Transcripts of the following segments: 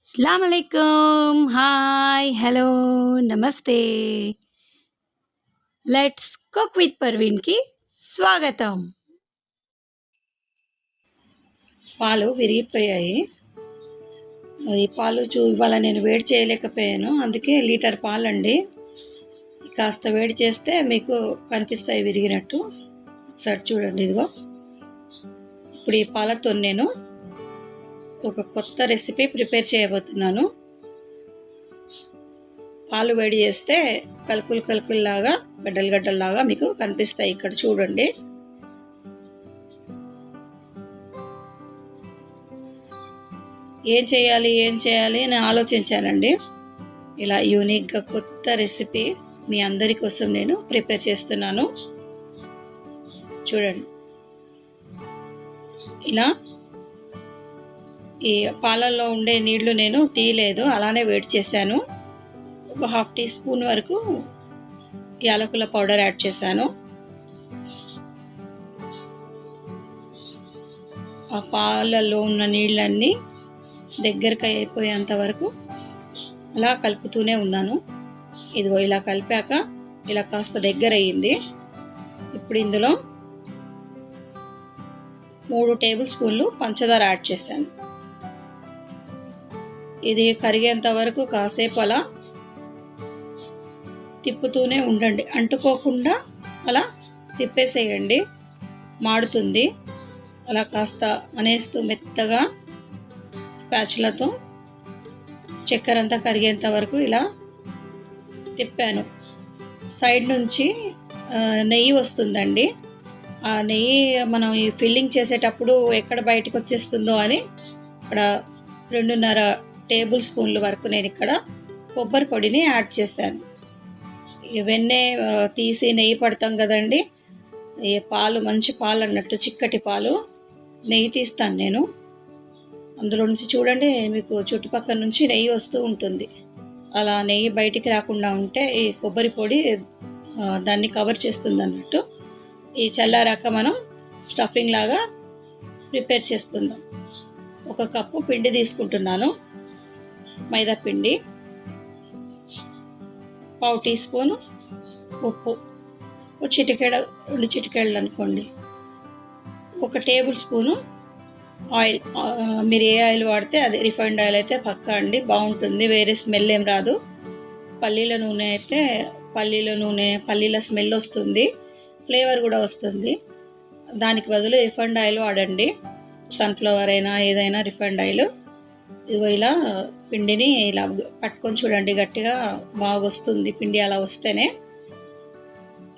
అస్సలాముఅలైకుం. Hi, hello, నమస్తే. Let's cook with పర్వీన్‌కి స్వాగతం. పాలు విరిగిపోయాయి. ఈ పాలు ఇవాళ నేను వేడి చేయలేకపోయాను. అందుకే లీటర్ పాలండి. కాస్త వేడి చేస్తే మీకు కనిపిస్తాయి విరిగినట్టు. ఒకసారి చూడండి, ఇదిగో. ఇప్పుడు ఈ పాలతో నేను ఒక కొత్త రెసిపీ ప్రిపేర్ చేయబోతున్నాను. పాలు వేడి చేస్తే కలుకుల్లాగా గడ్డల్లాగా మీకు కనిపిస్తాయి. ఇక్కడ చూడండి. ఏం చేయాలి అని ఆలోచించానండి. ఇలా యూనిక్గా కొత్త రెసిపీ మీ అందరి కోసం నేను ప్రిపేర్ చేస్తున్నాను. చూడండి, ఇలా ఈ పాలల్లో ఉండే నీళ్లు నేను తీయలేదు, అలానే వేడి చేశాను. ఒక 1/2 టీ స్పూన్ వరకు యాలకుల పౌడర్ యాడ్ చేశాను. ఆ పాలల్లో ఉన్న నీళ్ళన్నీ దగ్గరకు అయిపోయేంత వరకు అలా కలుపుతూనే ఉన్నాను. ఇదిగో ఇలా కలిపాక ఇలా కాస్త దగ్గర అయ్యింది. ఇప్పుడు ఇందులో 3 టేబుల్ స్పూన్లు పంచదార యాడ్ చేశాను. ఇది కరిగేంత వరకు కాసేపు అలా తిప్పుతూనే ఉండండి. అంటుకోకుండా అలా తిప్పేసేయండి, మాడుతుంది. అలా కాస్త అనేస్తూ మెత్తగా స్పాచులతో చక్కెర అంతా కరిగేంత వరకు ఇలా తిప్పాను. సైడ్ నుంచి నెయ్యి వస్తుందండి. ఆ నెయ్యి మనం ఈ ఫిల్లింగ్ చేసేటప్పుడు ఎక్కడ బయటకు వచ్చేస్తుందో అని ఇక్కడ 2.5 టేబుల్ స్పూన్ల వరకు నేను ఇక్కడ కొబ్బరి పొడిని యాడ్ చేశాను. ఇవన్నీ తీసి నెయ్యి పడతాం కదండి. ఈ పాలు మంచి పాలు అన్నట్టు, చిక్కటి పాలు నెయ్యి తీస్తాను నేను. అందులో నుంచి చూడండి, మీకు చుట్టుపక్కల నుంచి నెయ్యి వస్తూ ఉంటుంది. అలా నెయ్యి బయటికి రాకుండా ఉంటే ఈ కొబ్బరి పొడి దాన్ని కవర్ చేస్తుంది అన్నట్టు. ఈ చల్లారాక మనం స్టఫింగ్ లాగా ప్రిపేర్ చేసుకుందాం. 1 కప్పు పిండి తీసుకుంటున్నాను, మైదా పిండి. 1/2 టీ స్పూను ఉప్పు, 2 చిటికెళ్ళు అనుకోండి. 1 టేబుల్ స్పూను ఆయిల్. మీరు ఏ ఆయిల్ వాడితే అది, రిఫైండ్ ఆయిల్ అయితే పక్కా అండి, బాగుంటుంది, వేరే స్మెల్ ఏం రాదు. పల్లీల నూనె అయితే పల్లీల స్మెల్ వస్తుంది, ఫ్లేవర్ కూడా వస్తుంది. దానికి బదులు రిఫైండ్ ఆయిల్ వాడండి. సన్ఫ్లవర్ అయినా ఏదైనా రిఫైండ్ ఆయిల్. ఇదిగో ఇలా పిండిని ఇలా పట్టుకొని చూడండి, గట్టిగా బాగా వస్తుంది పిండి. అలా వస్తేనే,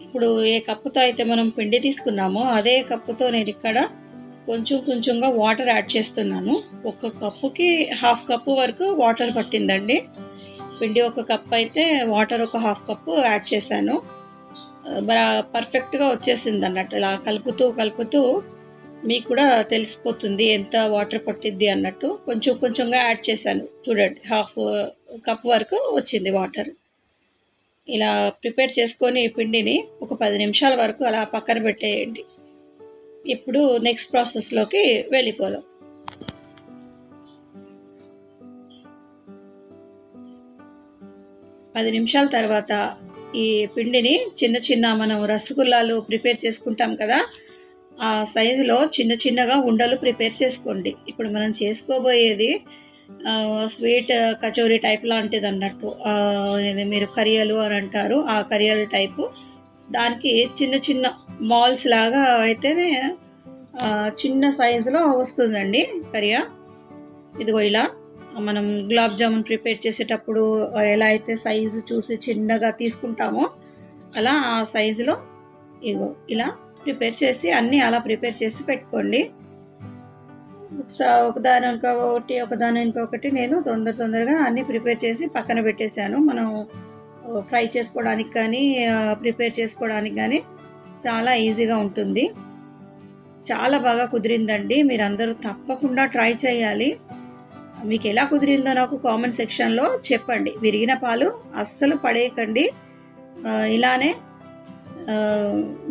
ఇప్పుడు ఏ కప్పుతో అయితే మనం పిండి తీసుకున్నామో అదే కప్పుతో నేను ఇక్కడ కొంచెంగా వాటర్ యాడ్ చేస్తున్నాను. 1 కప్పుకి 1/2 కప్పు వరకు వాటర్ పట్టిందండి. పిండి 1 కప్పు అయితే వాటర్ 1/2 కప్పు యాడ్ చేశాను. పర్ఫెక్ట్గా వచ్చేసింది అన్నట్టు. ఇలా కలుపుతూ మీకు కూడా తెలిసిపోతుంది ఎంత వాటర్ పట్టిద్ది అన్నట్టు. కొంచెంగా యాడ్ చేశాను. చూడండి, 1/2 కప్ వరకు వచ్చింది వాటర్. ఇలా ప్రిపేర్ చేసుకొని పిండిని ఒక 10 నిమిషాల వరకు అలా పక్కన పెట్టేయండి. ఇప్పుడు నెక్స్ట్ ప్రాసెస్లోకి వెళ్ళిపోదాం. పది నిమిషాల తర్వాత ఈ పిండిని చిన్న మనం రసగుల్లాలు ప్రిపేర్ చేసుకుంటాం కదా, ఆ సైజులో చిన్నగా ఉండలు ప్రిపేర్ చేసుకోండి. ఇప్పుడు మనం చేసుకోబోయేది స్వీట్ కచోరీ టైప్ లాంటిది అన్నట్టు. మీరు కరియలు అని అంటారు, ఆ కరియలు టైపు. దానికి చిన్న మాల్స్ లాగా అయితేనే చిన్న సైజులో వస్తుందండి కరియా. ఇదిగో ఇలా మనం గులాబ్ జామున్ ప్రిపేర్ చేసేటప్పుడు ఎలా అయితే సైజు చూసి చిన్నగా తీసుకుంటామో అలా ఆ సైజులో ఇగో ఇలా ప్రిపేర్ చేసి అన్నీ అలా ప్రిపేర్ చేసి పెట్టుకోండి. ఒకదాని ఇంకొకటి నేను తొందరగా అన్నీ ప్రిపేర్ చేసి పక్కన పెట్టేశాను. మనం ఫ్రై చేసుకోవడానికి కానీ ప్రిపేర్ చేసుకోవడానికి కానీ చాలా ఈజీగా ఉంటుంది. చాలా బాగా కుదిరిందండి. మీరందరూ తప్పకుండా ట్రై చేయాలి. మీకు ఎలా కుదిరిందో నాకు కామెంట్ సెక్షన్లో చెప్పండి. విరిగిన పాలు అస్సలు పడేయకండి. ఇలానే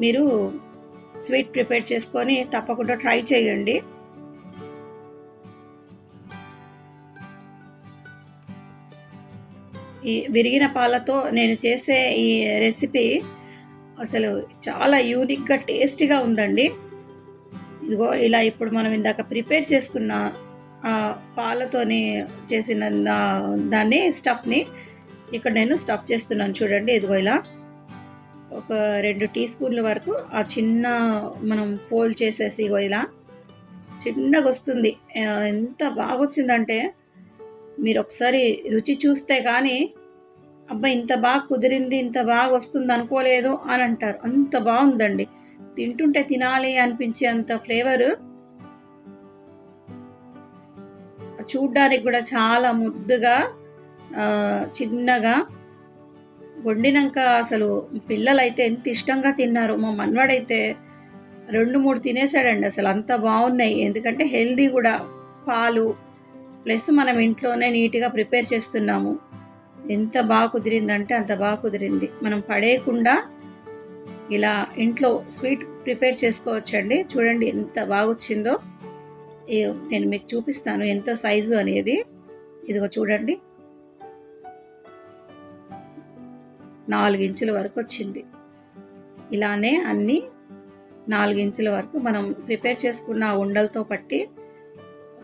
మీరు స్వీట్ ప్రిపేర్ చేసుకొని తప్పకుండా ట్రై చేయండి. ఈ విరిగిన పాలతో నేను చేసే ఈ రెసిపీ అసలు చాలా యూనిక్గా టేస్టీగా ఉందండి. ఇదిగో ఇలా ఇప్పుడు మనం ఇందాక ప్రిపేర్ చేసుకున్న పాలతోని చేసిన దాన్ని స్టఫ్ని ఇక్కడ నేను స్టఫ్ చేస్తున్నాను చూడండి. ఇదిగో ఇలా ఒక 2 టీ స్పూన్ల వరకు ఆ చిన్న మనం ఫోల్డ్ చేసేసి ఇగో ఇలా చిన్నగా వస్తుంది. ఎంత బాగా వచ్చిందంటే మీరు ఒకసారి రుచి చూస్తే కానీ అబ్బా ఇంత బాగా కుదిరింది, ఇంత బాగా వస్తుంది అనుకోలేదు అని అంటారు. అంత బాగుందండి. తింటుంటే తినాలి అనిపించే అంత ఫ్లేవరు. చూడ్డానికి కూడా చాలా ముద్దుగా చిన్నగా వండినాక అసలు పిల్లలైతే ఎంత ఇష్టంగా తిన్నారు. మా మనవాడైతే 2-3 తినేసాడండి. అసలు అంత బాగున్నాయి. ఎందుకంటే హెల్దీ కూడా, పాలు ప్లస్ మనం ఇంట్లోనే నీట్గా ప్రిపేర్ చేస్తున్నాము. ఎంత బాగా కుదిరిందంటే అంత బాగా కుదిరింది. మనం పడేయకుండా ఇలా ఇంట్లో స్వీట్ ప్రిపేర్ చేసుకోవచ్చండి. చూడండి ఎంత బాగా వచ్చిందో. నేను మీకు చూపిస్తాను ఎంత సైజు అనేది. ఇదిగో చూడండి 4 ఇంచుల వరకు వచ్చింది. ఇలానే అన్నీ 4 ఇంచుల వరకు మనం ప్రిపేర్ చేసుకున్న ఉండలతో పట్టి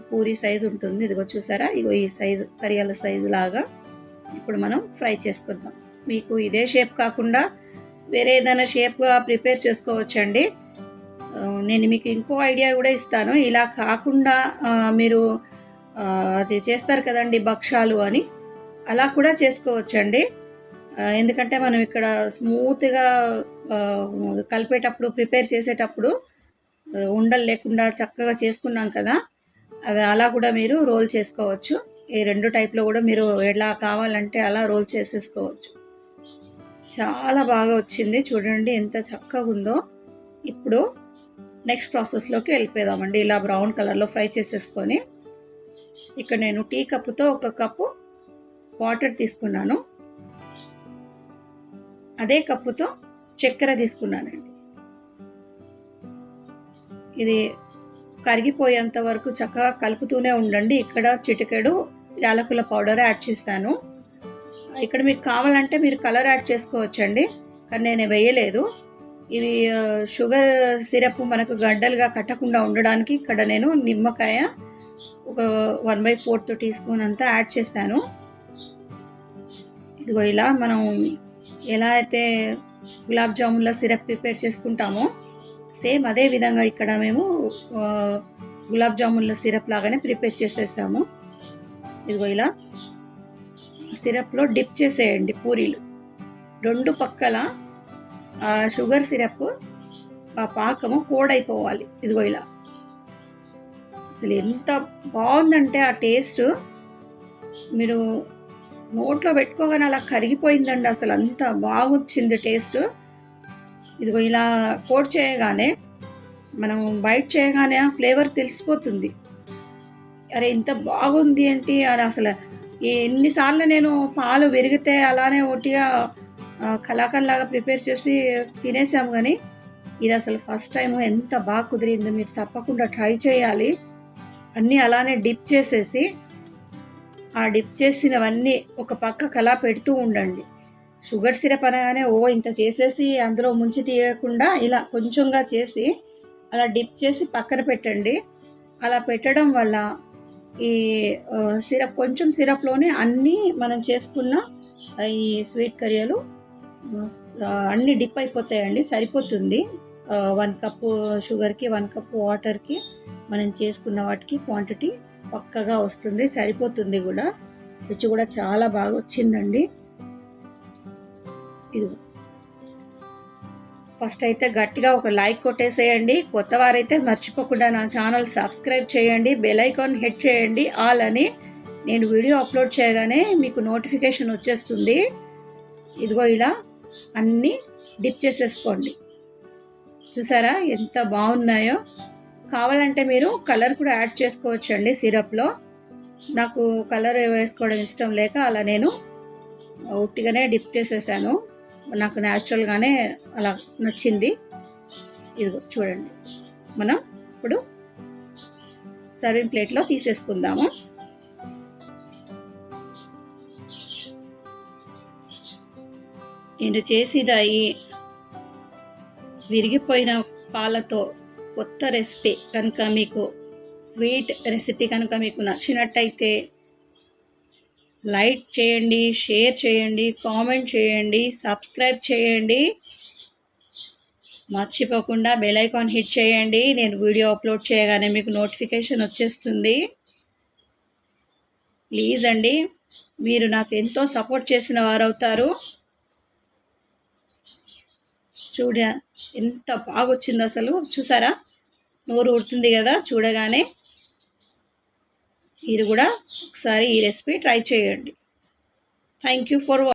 పూరి సైజు ఉంటుంది. ఇదిగో చూసారా, ఇగో ఈ సైజు కరియాల సైజు లాగా ఇప్పుడు మనం ఫ్రై చేసుకుందాం. మీకు ఇదే షేప్ కాకుండా వేరే ఏదైనా షేప్గా ప్రిపేర్ చేసుకోవచ్చండి. నేను మీకు ఇంకో ఐడియా కూడా ఇస్తాను. ఇలా కాకుండా మీరు అది చేస్తారు కదండి భక్షాలు అని, అలా కూడా చేసుకోవచ్చండి. ఎందుకంటే మనం ఇక్కడ స్మూత్గా కలిపేటప్పుడు ప్రిపేర్ చేసేటప్పుడు ఉండలు లేకుండా చక్కగా చేసుకున్నాం కదా, అది అలా కూడా మీరు రోల్ చేసుకోవచ్చు. ఈ 2 టైప్లో కూడా మీరు ఎలా కావాలంటే అలా రోల్ చేసేసుకోవచ్చు. చాలా బాగా వచ్చింది. చూడండి ఎంత చక్కగా ఉందో. ఇప్పుడు నెక్స్ట్ ప్రాసెస్లోకి వెళ్ళిపోదామండి. ఇలా బ్రౌన్ కలర్లో ఫ్రై చేసేసుకొని ఇక్కడ నేను టీ కప్పుతో 1 కప్పు వాటర్ తీసుకున్నాను. అదే కప్పుతో చక్కెర తీసుకున్నానండి. ఇది కరిగిపోయేంత వరకు చక్కగా కలుపుతూనే ఉండండి. ఇక్కడ చిటికెడు యాలకుల పౌడర్ యాడ్ చేస్తాను. ఇక్కడ మీకు కావాలంటే మీరు కలర్ యాడ్ చేసుకోవచ్చండి, కానీ నేను వేయలేదు. ఇది షుగర్ సిరప్ మనకు గడ్డలుగా కట్టకుండా ఉండడానికి ఇక్కడ నేను నిమ్మకాయ ఒక 1/4 టీ స్పూన్ అంతా యాడ్ చేస్తాను. ఇదిగో ఇలా మనం ఎలా అయితే గులాబ్ జామున్ల సిరప్ ప్రిపేర్ చేసుకుంటామో సేమ్ అదే విధంగా ఇక్కడ మేము గులాబ్ జామున్ల సిరప్ లాగానే ప్రిపేర్ చేసేసాము. ఇదిగో ఇలా సిరప్లో డిప్ చేసేయండి పూరీలు. 2 పక్కల షుగర్ సిరప్ ఆ పాకము కోడైపోవాలి. ఇదిగో ఇలా అసలు ఎంత బాగుందంటే ఆ టేస్ట్ మీరు నోట్లో పెట్టుకోగానే అలా కరిగిపోయిందండి. అసలు అంత బాగొచ్చింది టేస్ట్. ఇదిగో ఇలా కోట్ చేయగానే మనం బైట్ చేయగానే ఆ ఫ్లేవర్ తెలిసిపోతుంది. అరే ఇంత బాగుంది ఏంటి అని. అసలు ఎన్నిసార్లు నేను పాలు విరిగితే అలానే ఒట్టిగా కలాకంలాగా ప్రిపేర్ చేసి తినేసాము, కానీ ఇది అసలు ఫస్ట్ టైం ఎంత బాగా కుదిరిందో. మీరు తప్పకుండా ట్రై చేయాలి. అన్నీ అలానే డిప్ చేసేసి ఆ డిప్ చేసినవన్నీ ఒక పక్క కలా పెడుతూ ఉండండి. షుగర్ సిరప్ అనగానే ఇంత చేసేసి అందులో ముంచి తీయకుండా ఇలా కొంచెంగా చేసి అలా డిప్ చేసి పక్కన పెట్టండి. అలా పెట్టడం వల్ల ఈ సిరప్ కొంచెం సిరప్లోనే అన్నీ మనం చేసుకున్న ఈ స్వీట్ కర్రీలు అన్నీ డిప్ అయిపోతాయండి. సరిపోతుంది. 1 కప్పు షుగర్కి 1 కప్పు వాటర్కి మనం చేసుకున్న వాటికి క్వాంటిటీ పక్కగా వస్తుంది, సరిపోతుంది కూడా. రుచి కూడా చాలా బాగా వచ్చిందండి. ఇది ఫస్ట్ అయితే గట్టిగా ఒక లైక్ కొట్టేసేయండి. కొత్త వారైతే మర్చిపోకుండా నా ఛానల్ సబ్స్క్రైబ్ చేయండి, బెల్ ఐకాన్ హిట్ చేయండి ఆల్ అని. నేను వీడియో అప్లోడ్ చేయగానే మీకు నోటిఫికేషన్ వచ్చేస్తుంది. ఇదిగో ఇలా అన్నీ డిప్ చేసేసుకోండి. చూసారా ఎంత బాగున్నాయో. కావాలంటే మీరు కలర్ కూడా యాడ్ చేసుకోవచ్చండి సిరప్లో. నాకు కలర్ వేసుకోవడం ఇష్టం లేక అలా నేను ఉట్టిగానే డిప్ చేసేసాను. నాకు న్యాచురల్గానే అలా నచ్చింది. ఇదిగో చూడండి, మనం ఇప్పుడు సర్వింగ్ ప్లేట్లో తీసేసుకుందాము. నేను చేసిన ఈ విరిగిపోయిన పాలతో కొత్త రెసిపీ కనుక మీకు స్వీట్ రెసిపీ కనుక మీకు నచ్చినట్టయితే లైక్ చేయండి, షేర్ చేయండి, కామెంట్ చేయండి, సబ్స్క్రైబ్ చేయండి. మర్చిపోకుండా బెల్ ఐకాన్ హిట్ చేయండి. నేను వీడియో అప్లోడ్ చేయగానే మీకు నోటిఫికేషన్ వచ్చేస్తుంది. ప్లీజ్ అండి, మీరు నాకు ఎంతో సపోర్ట్ చేసిన వారవుతారు. చూడ ఎంత బాగా వచ్చిందో అసలు, చూసారా? నోరు ఊరుతుంది కదా చూడగానే. మీరు కూడా ఒకసారి ఈ రెసిపీ ట్రై చేయండి. Thank you for